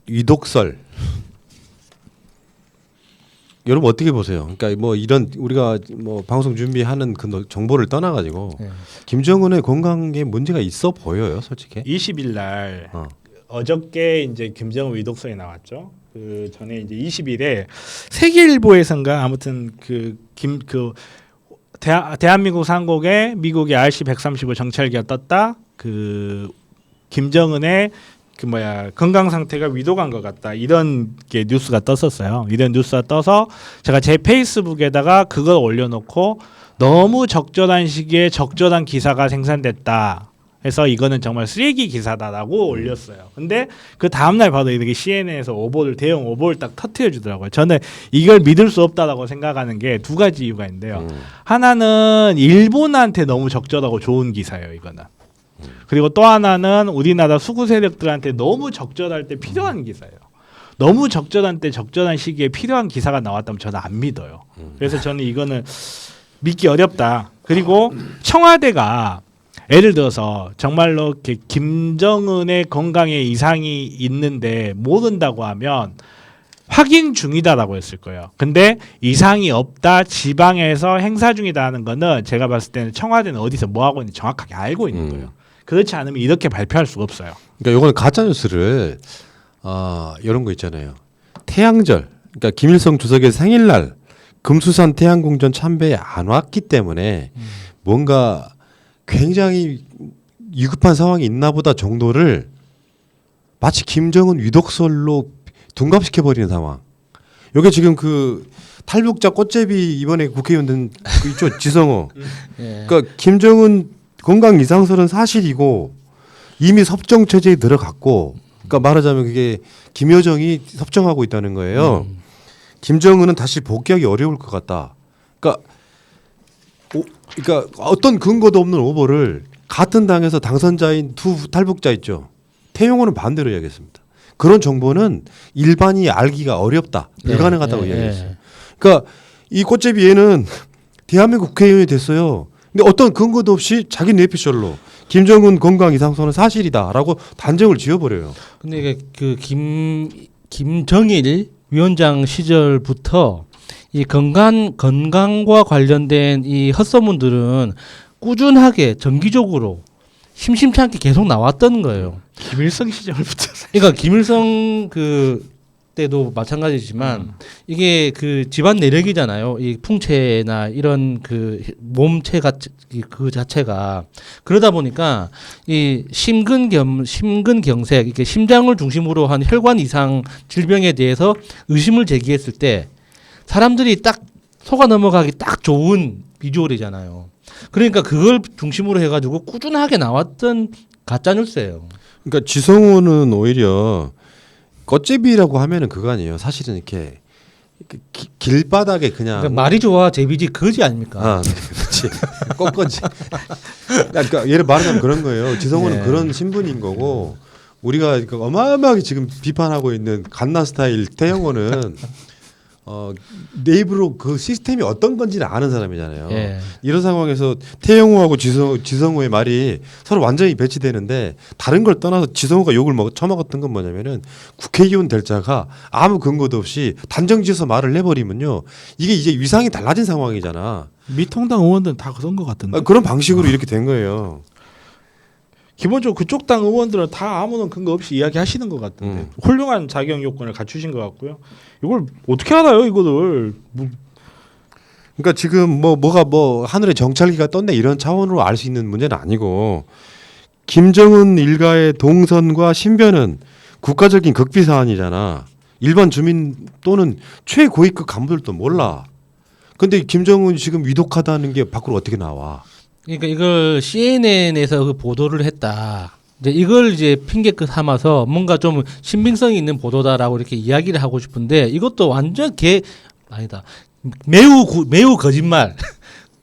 위독설. 여러분 어떻게 보세요? 그러니까 뭐 이런 우리가 뭐 방송 준비하는 그 정보를 떠나가지고 김정은의 건강에 문제가 있어 보여요, 솔직히. 20일 날 어저께 이제 김정은 위독설이 나왔죠. 그 전에 이제 20일에 세계일보에선가 아무튼 대한민국 상공에 미국의 RC-135 정찰기가 떴다. 그 김정은의 건강 상태가 위독한 것 같다, 이런 게 뉴스가 떴었어요. 이런 뉴스가 떠서 제가 제 페이스북에다가 그걸 올려놓고 너무 적절한 시기에 적절한 기사가 생산됐다 해서 이거는 정말 쓰레기 기사다라고 올렸어요. 근데 그 다음날 바로 이렇게 CNN에서 대형 오보를 딱 터트려 주더라고요. 저는 이걸 믿을 수 없다라고 생각하는 게 두 가지 이유가 있는데요. 하나는 일본한테 너무 적절하고 좋은 기사예요, 이거는. 그리고 또 하나는 우리나라 수구 세력들한테 너무 적절할 때 필요한 기사예요. 너무 적절한 때 적절한 시기에 필요한 기사가 나왔다면 저는 안 믿어요. 그래서 저는 이거는 믿기 어렵다. 그리고 청와대가 예를 들어서 정말로 이렇게 김정은의 건강에 이상이 있는데 모른다고 하면 확인 중이다라고 했을 거예요. 근데 이상이 없다, 지방에서 행사 중이다는 거는 제가 봤을 때는 청와대는 어디서 뭐 하고 있는지 정확하게 알고 있는 거예요. 그렇지 않으면 이렇게 발표할 수가 없어요. 그러니까 이거는 가짜 뉴스를 이런 거 있잖아요. 태양절, 그러니까 김일성 주석의 생일날 금수산 태양궁전 참배에 안 왔기 때문에 뭔가 굉장히 위급한 상황이 있나 보다 정도를 마치 김정은 위독설로 둔갑시켜 버리는 상황. 이게 지금 그 탈북자 꽃제비 이번에 국회의원 된 그 있죠, 지성호. 그러니까 김정은 건강 이상설은 사실이고 이미 섭정 체제에 들어갔고, 그러니까 말하자면 그게 김여정이 섭정하고 있다는 거예요. 김정은은 다시 복귀하기 어려울 것 같다. 그러니까 어떤 근거도 없는 오보를 같은 당에서 당선자인 두 탈북자 있죠. 태용호는 반대로 이야기했습니다. 그런 정보는 일반이 알기가 어렵다, 불가능하다고 이야기했어요. 그러니까 이 꽃제비 얘는 대한민국 국회의원이 됐어요. 근데 어떤 근거도 없이 자기 뇌피셜로 김정은 건강 이상설은 사실이다라고 단정을 지어버려요. 근데 이게 그 김정일 위원장 시절부터 이 건강과 관련된 이 헛소문들은 꾸준하게 정기적으로 심심치 않게 계속 나왔던 거예요. 김일성 시절부터. 그러니까 김일성 때도 마찬가지지만 이게 그 집안 내력이잖아요. 이 풍채나 이런 그 몸체가 그 자체가 그러다 보니까 이 심근경색, 이렇게 심장을 중심으로 한 혈관 이상 질병에 대해서 의심을 제기했을 때 사람들이 딱 속아 넘어가기 딱 좋은 비주얼이잖아요. 그러니까 그걸 중심으로 해가지고 꾸준하게 나왔던 가짜 뉴스예요. 그러니까 지성호는 오히려 꽃제비라고 하면은 그거 아니에요. 사실은 이렇게 길바닥에 그냥 그러니까 말이 좋아 제비지 거지 아닙니까? 그렇지. 꽃거지. 그러니까 예를 말하자면 그런 거예요. 지성호는 그런 신분인 거고, 우리가 어마어마하게 지금 비판하고 있는 갓나 스타일 태영호는 내 입으로 그 시스템이 어떤 건지를 아는 사람이잖아요. 이런 상황에서 태영호하고 지성호의 말이 서로 완전히 배치되는데, 다른 걸 떠나서 지성호가 욕을 처먹었던 건 뭐냐면은 국회의원 될 자가 아무 근거도 없이 단정지어서 말을 해버리면요, 이게 이제 위상이 달라진 상황이잖아. 미통당 의원들은 다 그런 것 같은데. 그런 방식으로 이렇게 된 거예요. 기본적으로 그쪽 당 의원들은 다 아무런 근거 없이 이야기하시는 것 같은데 훌륭한 자격 요건을 갖추신 것 같고요. 이걸 어떻게 알아요, 이거를? 그러니까 지금 뭐가 하늘에 정찰기가 떴네 이런 차원으로 알 수 있는 문제는 아니고, 김정은 일가의 동선과 신변은 국가적인 극비 사안이잖아. 일반 주민 또는 최고위급 간부들도 몰라. 근데 김정은 지금 위독하다는 게 밖으로 어떻게 나와? 그러니까 이걸 CNN에서 그 보도를 했다. 이걸 이제 핑계끝 삼아서 뭔가 좀 신빙성이 있는 보도다라고 이렇게 이야기를 하고 싶은데, 이것도 완전 아니다. 매우 거짓말.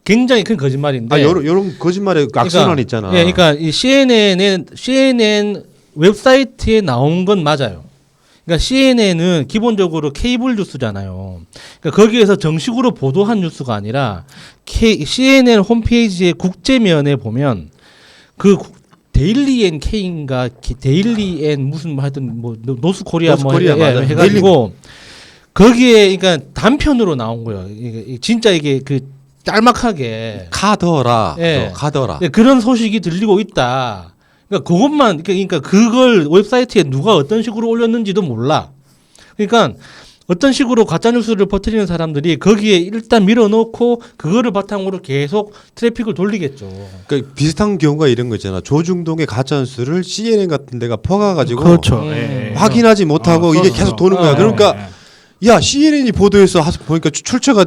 굉장히 큰 거짓말인데. 이런 거짓말에 악순환 있잖아. 그러니까 이 CNN 웹사이트에 나온 건 맞아요. 그러니까 CNN은 기본적으로 케이블 뉴스잖아요. 그러니까 거기에서 정식으로 보도한 뉴스가 아니라 CNN 홈페이지의 국제면에 보면 그 데일리 앤 K인가 데일리 앤 무슨 뭐 하여튼 뭐 노스 코리아 뭐 노스코리아, 맞아. 해가지고 거기에 그러니까 단편으로 나온 거예요. 이게 진짜 이게 그 짤막하게 카더라. 예. 카더라. 네, 그런 소식이 들리고 있다. 그러니까 그것만 그러니까 그걸 웹사이트에 누가 어떤 식으로 올렸는지도 몰라. 그러니까 어떤 식으로 가짜 뉴스를 퍼뜨리는 사람들이 거기에 일단 밀어넣고 그거를 바탕으로 계속 트래픽을 돌리겠죠. 그러니까 비슷한 경우가 이런 거 있잖아. 조중동의 가짜 뉴스를 CNN 같은 데가 퍼가가지고 그렇죠. 예. 확인하지 못하고 이게 계속 도는 거야. 그러니까 야 CNN이 보도해서 보니까 출처가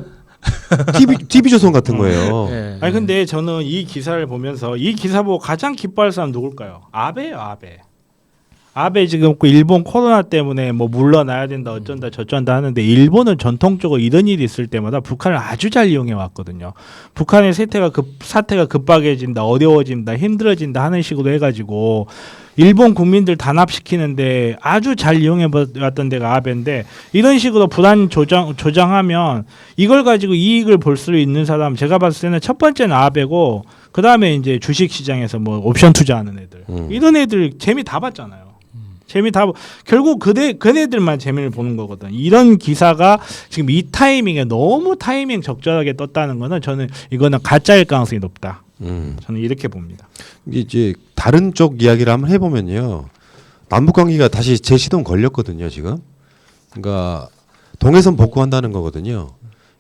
TV조선 같은 거예요. 예. 아니 근데 저는 이 기사를 보면서 이 기사 보고 가장 기뻐할 사람 누굴까요? 아베예요, 아베. 아베 지금 그 일본 코로나 때문에 뭐 물러나야 된다 어쩐다 저쩐다 하는데 일본은 전통적으로 이런 일이 있을 때마다 북한을 아주 잘 이용해 왔거든요. 북한의 사태가 급박해진다, 어려워진다, 힘들어진다 하는 식으로 해가지고 일본 국민들 단합시키는데 아주 잘 이용해 왔던 데가 아베인데 이런 식으로 불안 조장하면 이걸 가지고 이익을 볼 수 있는 사람 제가 봤을 때는 첫 번째는 아베고 그 다음에 이제 주식 시장에서 뭐 옵션 투자하는 애들 이런 애들 재미 다 봤잖아요. 재미 다 결국 그네들만 재미를 보는 거거든. 이런 기사가 지금 이 타이밍에 너무 타이밍 적절하게 떴다는 거는 저는 이거는 가짜일 가능성이 높다. 저는 이렇게 봅니다. 이제 다른 쪽 이야기를 한번 해보면요. 남북 관계가 다시 재시동 걸렸거든요. 지금. 그러니까 동해선 복구한다는 거거든요.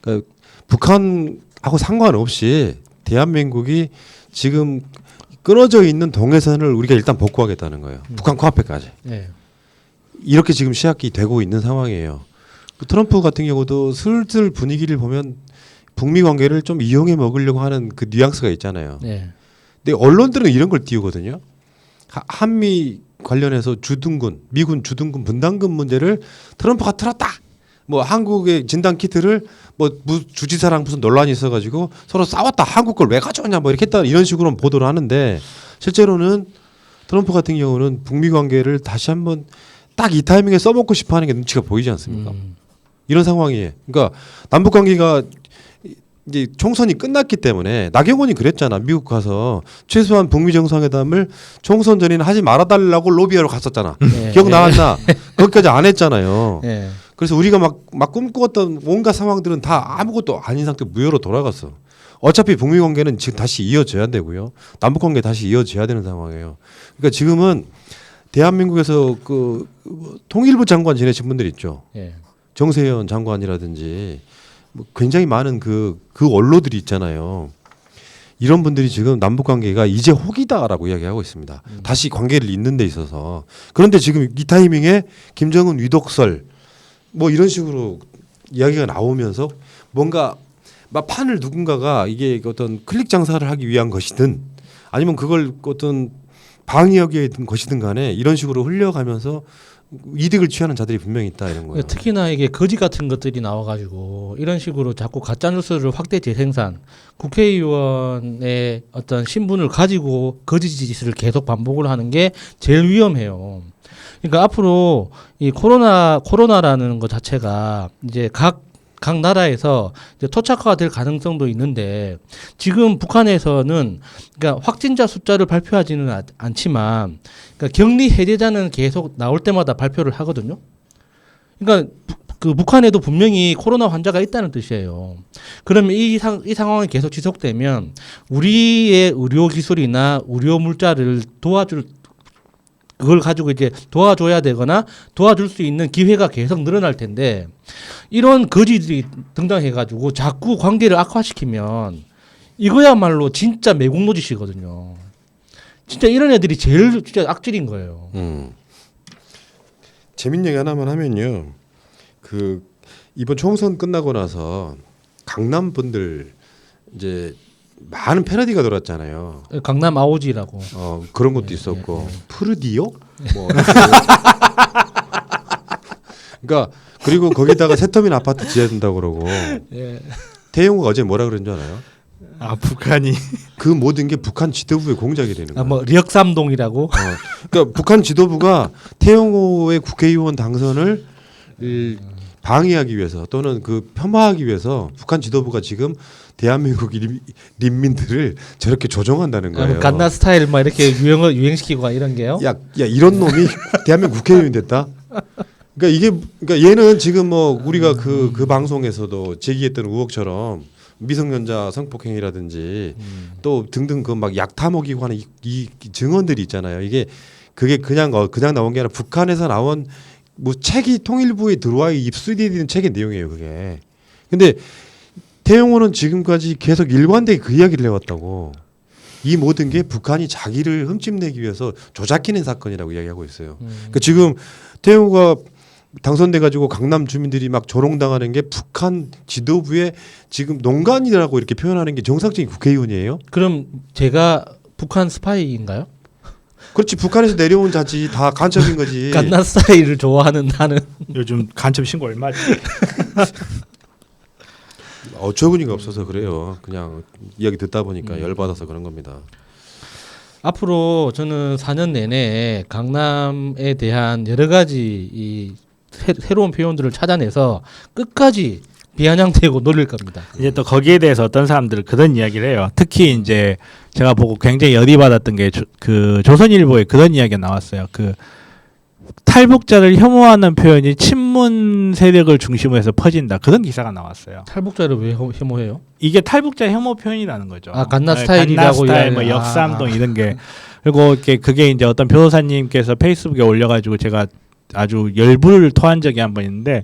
그러니까 북한하고 상관없이 대한민국이 지금 끊어져 있는 동해선을 우리가 일단 복구하겠다는 거예요. 북한 코앞에까지. 예. 이렇게 지금 시작이 되고 있는 상황이에요. 그 트럼프 같은 경우도 슬슬 분위기를 보면 북미 관계를 좀 이용해 먹으려고 하는 그 뉘앙스가 있잖아요. 예. 근데 언론들은 이런 걸 띄우거든요. 한미 관련해서 미군 주둔군 분담금 문제를 트럼프가 틀었다. 뭐 한국의 진단 키트를 뭐 주지사랑 무슨 논란이 있어가지고 서로 싸웠다. 한국 걸 왜 가져왔냐 뭐 이렇게 했다 이런 식으로 보도를 하는데 실제로는 트럼프 같은 경우는 북미 관계를 다시 한번 딱 이 타이밍에 써먹고 싶어하는 게 눈치가 보이지 않습니까? 이런 상황이에요. 그러니까 남북 관계가 이제 총선이 끝났기 때문에 나경원이 그랬잖아. 미국 가서 최소한 북미 정상회담을 총선 전에는 하지 말아달라고 로비하러 갔었잖아. 예. 기억나왔나? 거기까지 안 했잖아요. 예. 그래서 우리가 막 꿈꾸었던 온갖 상황들은 다 아무것도 아닌 상태 무효로 돌아갔어. 어차피 북미 관계는 지금 다시 이어져야 되고요. 남북 관계 다시 이어져야 되는 상황이에요. 그러니까 지금은 대한민국에서 그 통일부 장관 지내신 분들 있죠. 예. 정세현 장관이라든지 뭐 굉장히 많은 그 원로들이 있잖아요. 이런 분들이 지금 남북 관계가 이제 혹이다라고 이야기하고 있습니다. 다시 관계를 잇는 데 있어서. 그런데 지금 이 타이밍에 김정은 위독설 뭐 이런 식으로 이야기가 나오면서 뭔가 막 판을 누군가가 이게 어떤 클릭 장사를 하기 위한 것이든 아니면 그걸 어떤 방위하기 위한 것이든 간에 이런 식으로 흘려가면서 이득을 취하는 자들이 분명히 있다 이런 거예요. 특히나 이게 거지 같은 것들이 나와가지고 이런 식으로 자꾸 가짜 뉴스를 확대 재생산, 국회의원의 어떤 신분을 가지고 거짓 짓을 계속 반복을 하는 게 제일 위험해요. 그러니까 앞으로 이 코로나라는 것 자체가 이제 각 나라에서 이제 토착화가 될 가능성도 있는데 지금 북한에서는 그러니까 확진자 숫자를 발표하지는 않지만 그러니까 격리 해제자는 계속 나올 때마다 발표를 하거든요. 그러니까 그 북한에도 분명히 코로나 환자가 있다는 뜻이에요. 그러면 이 상황이 계속 지속되면 우리의 의료 기술이나 의료 물자를 그걸 가지고 이제 도와줘야 되거나 도와줄 수 있는 기회가 계속 늘어날 텐데 이런 거지들이 등장해가지고 자꾸 관계를 악화시키면 이거야말로 진짜 매국노짓이거든요. 진짜 이런 애들이 제일 진짜 악질인 거예요. 재밌는 얘기 하나만 하면요. 그 이번 총선 끝나고 나서 강남 분들 이제 많은 패러디가 돌았잖아요. 강남 아오지라고. 그런 것도 있었고 푸르디오? 뭐 그러니까 그리고 거기다가 세터민 아파트 지어야 된다고 그러고 태용호가 어제 뭐라 그런 줄 알아요? 아 북한이 그 모든 게 북한 지도부의 공작이 되는 거예요. 뭐 력삼동이라고. 그러니까 북한 지도부가 태용호의 국회의원 당선을 방해하기 위해서 또는 그 폄하하기 위해서 북한 지도부가 지금 대한민국 인민들을 저렇게 조종한다는 거예요. 갓나 스타일 막 이렇게 유행시키고 이런 게요. 야 이런 놈이 대한민국 국회의원이 됐다. 그러니까 얘는 지금 뭐 우리가 그 방송에서도 제기했던 의혹처럼 미성년자 성폭행이라든지 또 등등 그 막 약타먹이고 하는 이 증언들이 있잖아요. 그게 그냥 나온 게 아니라 북한에서 나온 뭐 책이 통일부에 들어와 입수되는 책의 내용이에요. 그게. 근데 태영호는 지금까지 계속 일관되게 그 이야기를 해왔다고. 이 모든 게 북한이 자기를 흠집내기 위해서 조작해낸 사건이라고 이야기하고 있어요. 그러니까 지금 태영호가 당선돼 가지고 강남 주민들이 막 조롱당하는 게 북한 지도부의 지금 농간이라고 이렇게 표현하는 게 정상적인 국회의원이에요. 그럼 제가 북한 스파이인가요? 그렇지. 북한에서 내려온 자지 다 간첩인 거지. 갓나 스타일을 좋아하는 나는. 요즘 간첩 신고 얼마지? 어처구니가 없어서 그래요. 그냥 이야기 듣다 보니까 열받아서 그런 겁니다. 앞으로 저는 4년 내내 강남에 대한 여러 가지 이 새로운 표현들을 찾아내서 끝까지 비아냥대고 놀릴 겁니다. 이제 또 거기에 대해서 어떤 사람들은 그런 이야기를 해요. 특히 이제 제가 보고 굉장히 열이 받았던 게 그 조선일보에 그런 이야기가 나왔어요. 그 탈북자를 혐오하는 표현이 친문 세력을 중심으로 해서 퍼진다. 그런 기사가 나왔어요. 탈북자를 왜 혐오해요? 이게 탈북자 혐오 표현이라는 거죠. 아, 갓나 네, 스타일이라고 갓나 스타일, 뭐 이야기- 역삼동 이런 게. 그리고 그게 이제 어떤 변호사님께서 페이스북에 올려가지고 제가 아주 열불을 토한 적이 한 번 있는데,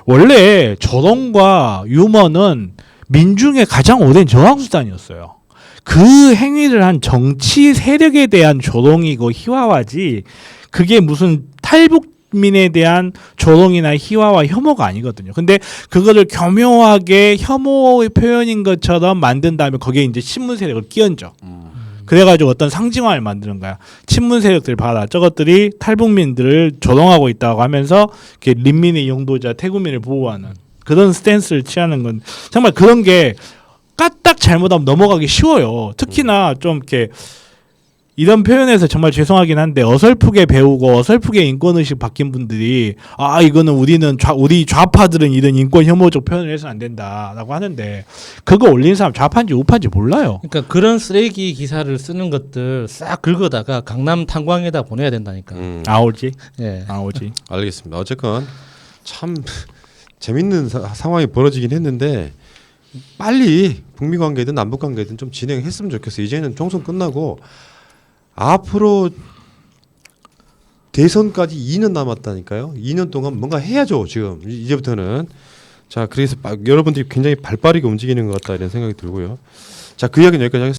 원래 조롱과 유머는 민중의 가장 오랜 저항수단이었어요. 그 행위를 한 정치 세력에 대한 조롱이고 희화화지, 그게 무슨 탈북민에 대한 조롱이나 희화와 혐오가 아니거든요. 근데 그거를 교묘하게 혐오 표현인 것처럼 만든 다음에 거기에 이제 친문 세력을 끼얹어. 그래가지고 어떤 상징화를 만드는 거야. 친문 세력들 봐라. 저것들이 탈북민들을 조롱하고 있다고 하면서 이렇게 린민의 용도자 태국민을 보호하는 그런 스탠스를 취하는 건 정말 그런 게 까딱 잘못하면 넘어가기 쉬워요. 특히나 좀 이렇게 이런 표현에서 정말 죄송하긴 한데 어설프게 배우고 어설프게 인권의식 바뀐 분들이 이거는 우리 좌파들은 이런 인권 혐오적 표현을 해서 안 된다라고 하는데, 그거 올린 사람 좌파인지 우파인지 몰라요. 그러니까 그런 쓰레기 기사를 쓰는 것들 싹 긁어다가 강남 탄광에다 보내야 된다니까. 아오지? 예. 아오지. 알겠습니다. 어쨌건 참 재밌는 상황이 벌어지긴 했는데 빨리 북미 관계든 남북 관계든 좀 진행했으면 좋겠어요. 이제는 총선 끝나고 앞으로 대선까지 2년 남았다니까요. 2년 동안 뭔가 해야죠. 지금 이제부터는. 자, 그래서 여러분들이 굉장히 발빠르게 움직이는 것 같다 이런 생각이 들고요. 자, 그 이야기는 여기까지 하겠습니다.